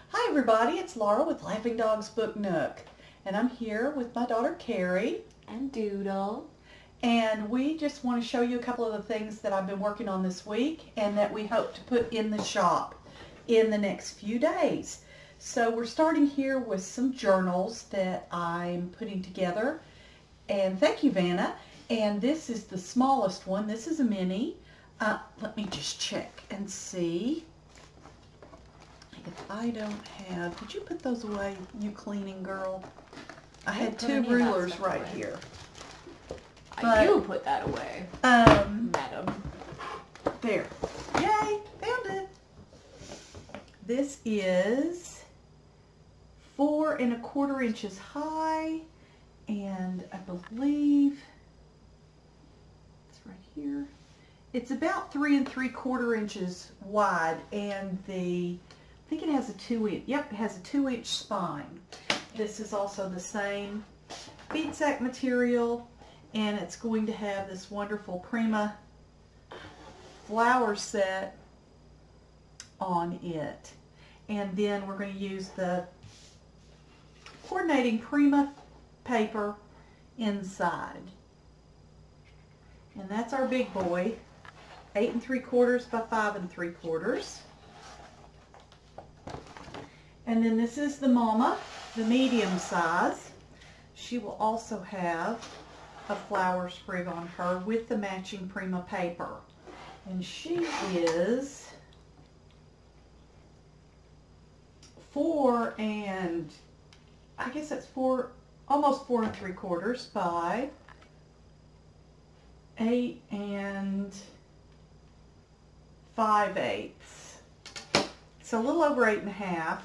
Hi everybody, it's Laura with Laughing Dogs Book Nook, and I'm here with my daughter Carrie. And Doodle. And we just want to show you a couple of the things that I've been working on this week and that we hope to put in the shop in the next few days. So we're starting here with some journals that I'm putting together. And thank you, Vanna. And this is the smallest one. This is a mini. Let me just check and see. If I don't have, did you put those away, you cleaning girl? I had two rulers right here. I do put that away, madam. There. Yay, found it. This is 4 1/4 inches high, and I believe it's right here. It's about 3 3/4 inches wide, and I think it has a 2-inch, yep, it has a 2-inch spine. This is also the same bead sack material, and it's going to have this wonderful Prima flower set on it. And then we're going to use the coordinating Prima paper inside. And that's our big boy, 8 3/4 by 5 3/4. And then this is the mama, the medium size. She will also have a flower sprig on her with the matching Prima paper. And she is 4 and, I guess that's almost 4 3/4 by 8 5/8. So a little over 8 1/2.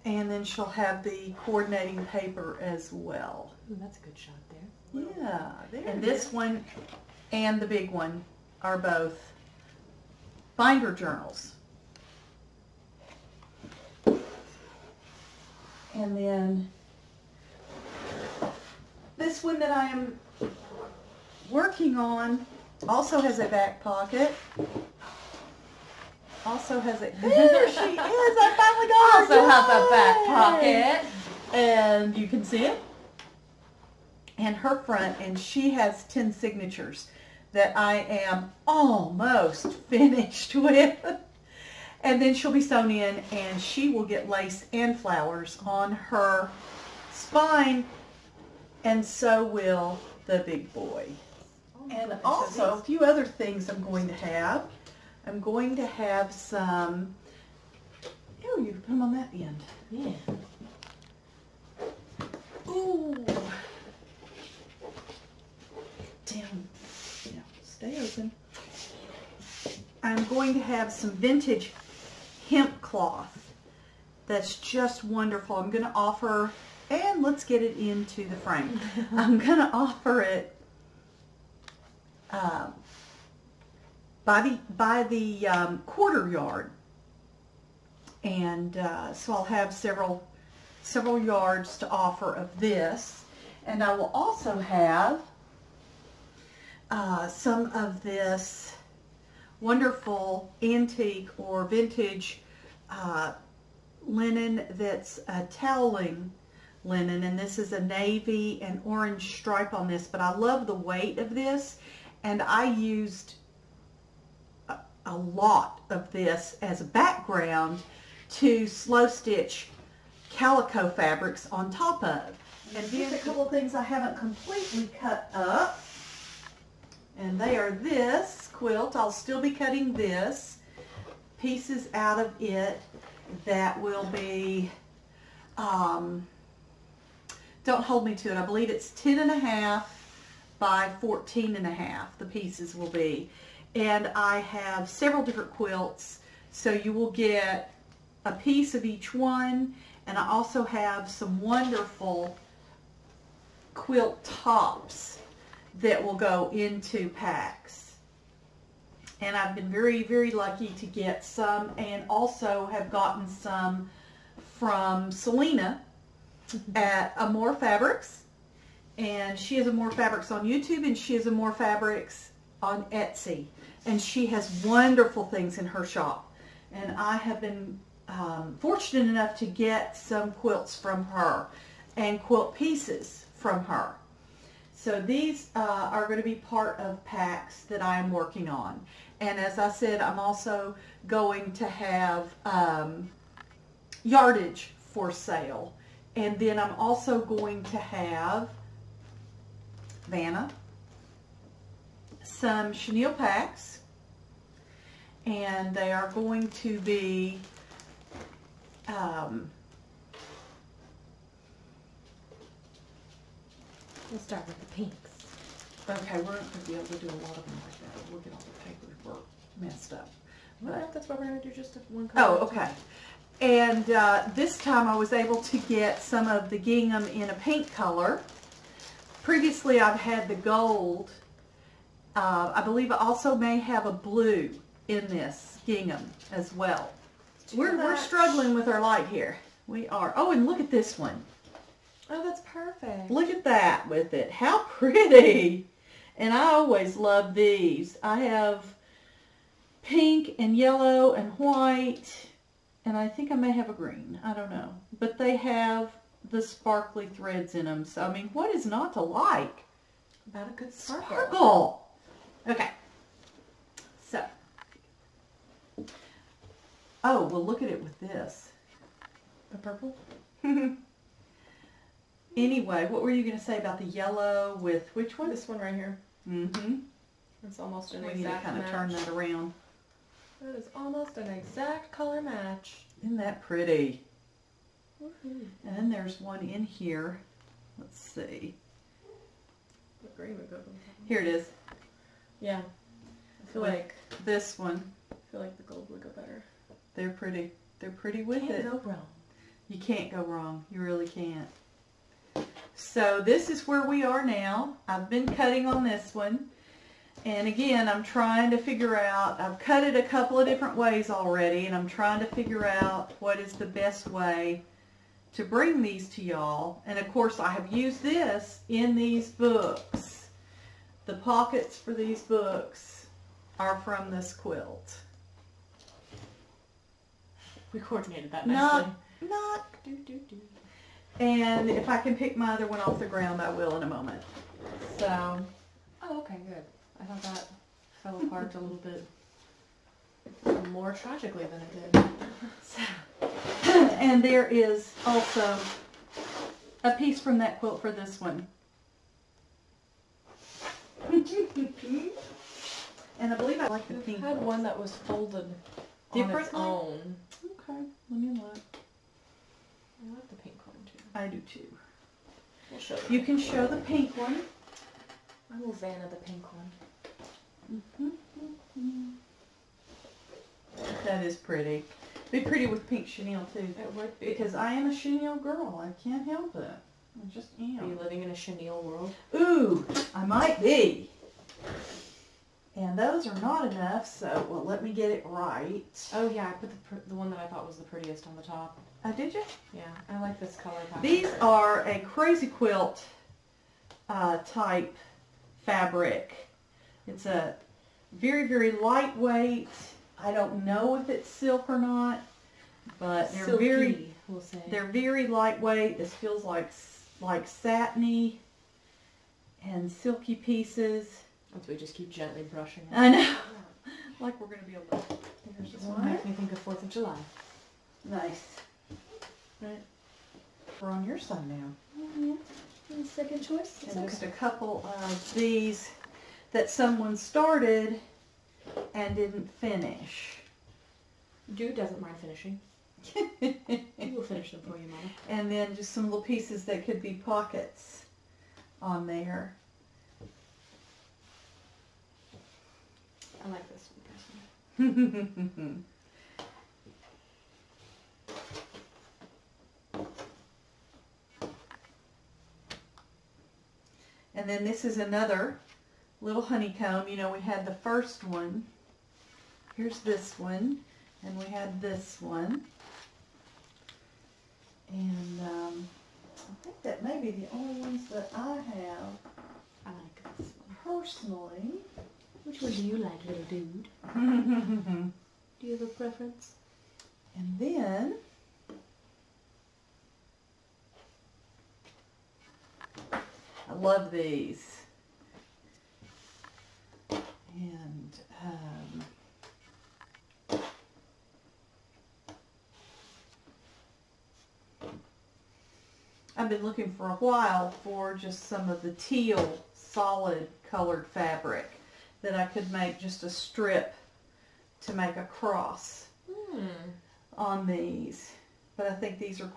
And then she'll have the coordinating paper as well. Ooh, that's a good shot there. Yeah, there. And this one and the big one are both binder journals. And then this one that I am working on also has a back pocket. Also has a, there she is, I finally got her. Also has a back pocket. And you can see it. And her front, and she has 10 signatures that I am almost finished with. And then she'll be sewn in, and she will get lace and flowers on her spine, and so will the big boy. And also a few other things I'm going to have. I'm going to have some, oh, you can put them on that end. Yeah. Ooh. Down. Yeah, stay open. I'm going to have some vintage hemp cloth that's just wonderful. I'm going to offer, and let's get it into the frame. I'm going to offer it by the quarter yard, and so I'll have several yards to offer of this, and I will also have some of this wonderful antique or vintage linen that's a toweling linen, and this is a navy and orange stripe on this, but I love the weight of this, and I used a lot of this as a background to slow stitch calico fabrics on top of. And here's a couple of things I haven't completely cut up, and they are this quilt. I'll still be cutting this, pieces out of it that will be, don't hold me to it, I believe it's 10 1/2 by 14 1/2 the pieces will be. And I have several different quilts, so you will get a piece of each one, and I also have some wonderful quilt tops that will go into packs. And I've been very, very lucky to get some, and also have gotten some from Selena at Amore Fabrics. And she has Amore Fabrics on YouTube, and she has Amore Fabrics on Etsy. And she has wonderful things in her shop. And I have been fortunate enough to get some quilts from her and quilt pieces from her. So these are going to be part of packs that I am working on. And as I said, I'm also going to have yardage for sale. And then I'm also going to have, Vanna, some chenille packs. And they are going to be we'll start with the pinks. Okay, we're not going to be able to do a lot of them like that. Look at all the paperwork messed up. But that's why we're going to do just one color. Oh, okay. And this time I was able to get some of the gingham in a pink color. Previously I've had the gold. I believe I also may have a blue in this gingham as well. We're struggling with our light here. We are. Oh, and look at this one. Oh, that's perfect. Look at that with it. How pretty. And I always love these. I have pink and yellow and white, and I think I may have a green. I don't know. But they have the sparkly threads in them. So, I mean, what is not to like? About a good Sparkle. Okay. So. Oh, well, look at it with this. The purple? Anyway, what were you going to say about the yellow with which one? This one right here. Mm-hmm. It's almost an We exact need to kind of match. turn that around. That is almost an exact color match. Isn't that pretty? Woohoo. And then there's one in here. Let's see. The green would go. Here it is. Yeah. I feel With like this one. the gold would go better. They're pretty. They're pretty with it. Can't go wrong. You can't go wrong. You really can't. So this is where we are now. I've been cutting on this one. And again, I'm trying to figure out, I've cut it a couple of different ways already, and I'm trying to figure out what is the best way to bring these to y'all. And of course, I have used this in these books. The pockets for these books are from this quilt. We coordinated that nicely. Not. And if I can pick my other one off the ground, I will in a moment. So. Oh, okay, good. I thought that fell apart a little bit more tragically than it did. So, and there is also a piece from that quilt for this one. And I believe I like the pink I had one. one that was folded on its Differently? own. Okay, let me look. I like the pink one too. I do too. We'll show You can show the pink one. I will Vanna the pink one. That is pretty. Be pretty with pink chenille too. It would be. Because I am a chenille girl. I can't help it. I just Are you am. living in a chenille world? Ooh, I might be. And those are not enough, so, well, let me get it right. Oh yeah, I put the one that I thought was the prettiest on the top. Did you? Yeah, I like this color pattern. These are a crazy quilt type fabric. It's a very, very lightweight. I don't know if it's silk or not, but they're Silky, we'll say. they're very lightweight. This feels like satiny and silky pieces. Once we just keep gently brushing it. I know. Like we're going to be able to. There's This one. one makes me think of 4th of July. Nice. Right. We're on your side now. Mm-hmm. Second choice. And just a couple of these that someone started and didn't finish. Dude doesn't mind finishing. He will finish them for you, Mama. And then just some little pieces that could be pockets on there. I like this one personally. And then this is another little honeycomb. You know, we had the first one. Here's this one. And we had this one. And I think that may be the only ones that I have I like this one. personally. Which one do you like, little dude? Do you have a preference? And then I love these. And I've been looking for a while for just some of the teal solid colored fabric that I could make just a strip to make a cross on these. But I think these are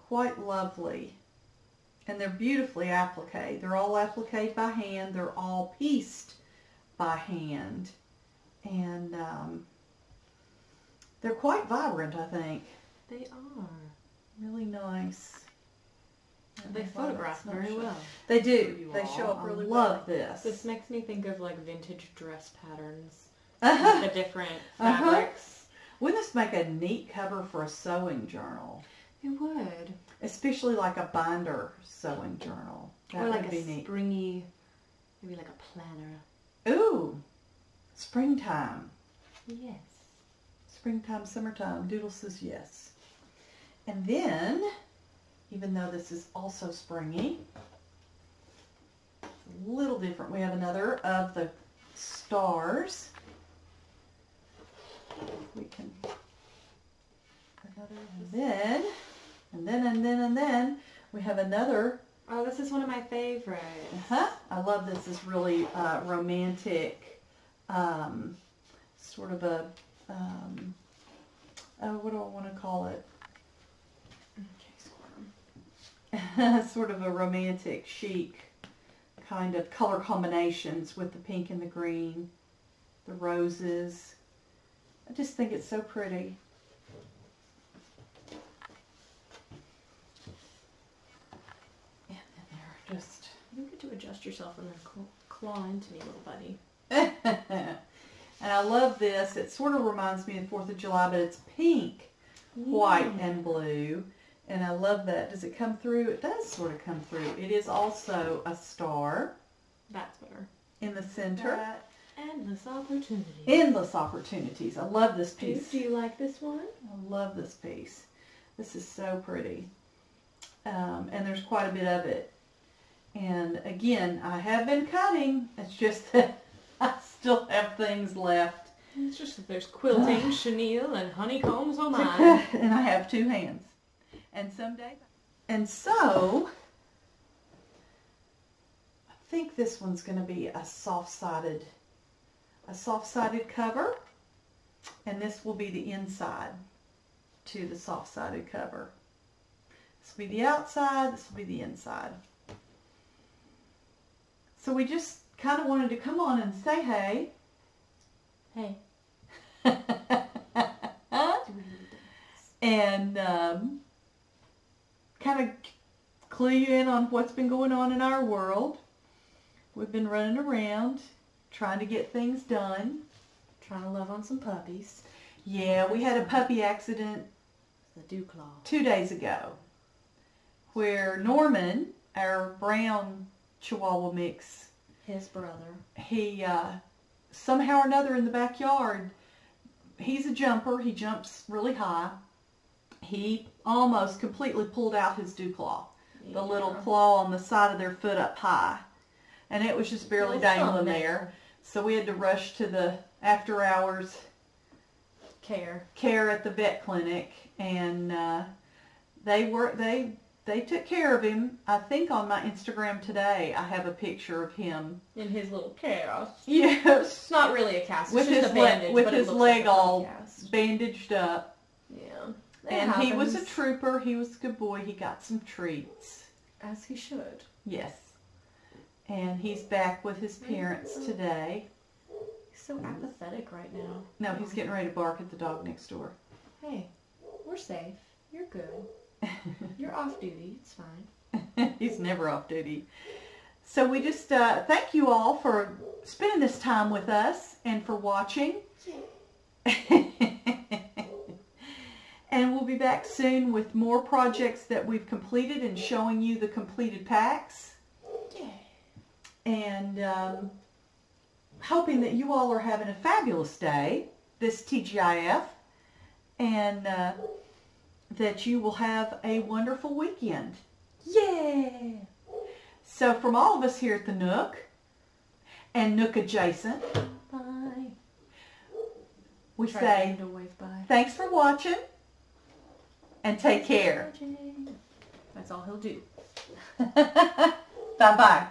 quite lovely. And they're beautifully appliqued. They're all appliqued by hand. They're all pieced by hand. And they're quite vibrant, I think. They are. Really nice. They photograph very well. They do. They show up really well. I love this. This makes me think of like vintage dress patterns. The different fabrics. Wouldn't this make a neat cover for a sewing journal? It would. Especially like a binder sewing journal. That or like would be a neat. springy, maybe like a planner. Ooh, springtime. Yes. Springtime, summertime. Doodle says yes. And then, even though this is also springy, it's a little different. We have another of the stars. We can, another, and then we have another. Oh, this is one of my favorites. I love this. This really romantic, sort of a, what do I want to call it? Sort of a romantic, chic kind of color combinations with the pink and the green, the roses. I just think it's so pretty. And then they're just... You get to adjust yourself and then claw into me, little buddy. And I love this. It sort of reminds me of 4th of July, but it's pink, white, and blue. And I love that. Does it come through? It does sort of come through. It is also a star. That's better. In the center. Endless opportunities. Endless opportunities. I love this piece. Do you like this one? I love this piece. This is so pretty. And there's quite a bit of it. And again, I have been cutting. It's just that I still have things left. It's just that there's quilting, chenille, and honeycombs on mine. And I have 2 hands. And someday, and so, I think this one's going to be a soft-sided cover, and this will be the inside to the soft-sided cover. This will be the outside, this will be the inside. So we just kind of wanted to come on and say hey. Hey. And kind of clue you in on what's been going on in our world. We've been running around trying to get things done. Trying to love on some puppies. Yeah, we had a puppy accident The Dewclaw. 2 days ago where Norman, our brown Chihuahua mix, his brother, he somehow or another in the backyard, he's a jumper, he jumps really high. He almost completely pulled out his dew claw, the little claw on the side of their foot up high. And it was just barely dangling there. So we had to rush to the after hours care at the vet clinic. And they took care of him. I think on my Instagram today I have a picture of him. In his little cast. Yes. It's not really a cast. With it's just his a bandage, with but his it looks leg like all cast. bandaged up. Yeah. And he was a trooper. He was a good boy. He got some treats. As he should. Yes. And he's back with his parents today. He's so apathetic right now. No, he's getting ready to bark at the dog next door. Hey, we're safe. You're good. You're off duty. It's fine. He's never off duty. So we just thank you all for spending this time with us and for watching. And we'll be back soon with more projects that we've completed and showing you the completed packs. And hoping that you all are having a fabulous day, this TGIF. and that you will have a wonderful weekend. Yeah! So from all of us here at the Nook and Nook adjacent, Bye. we say to wave bye. thanks for watching and take care. That's all he'll do. Bye-bye.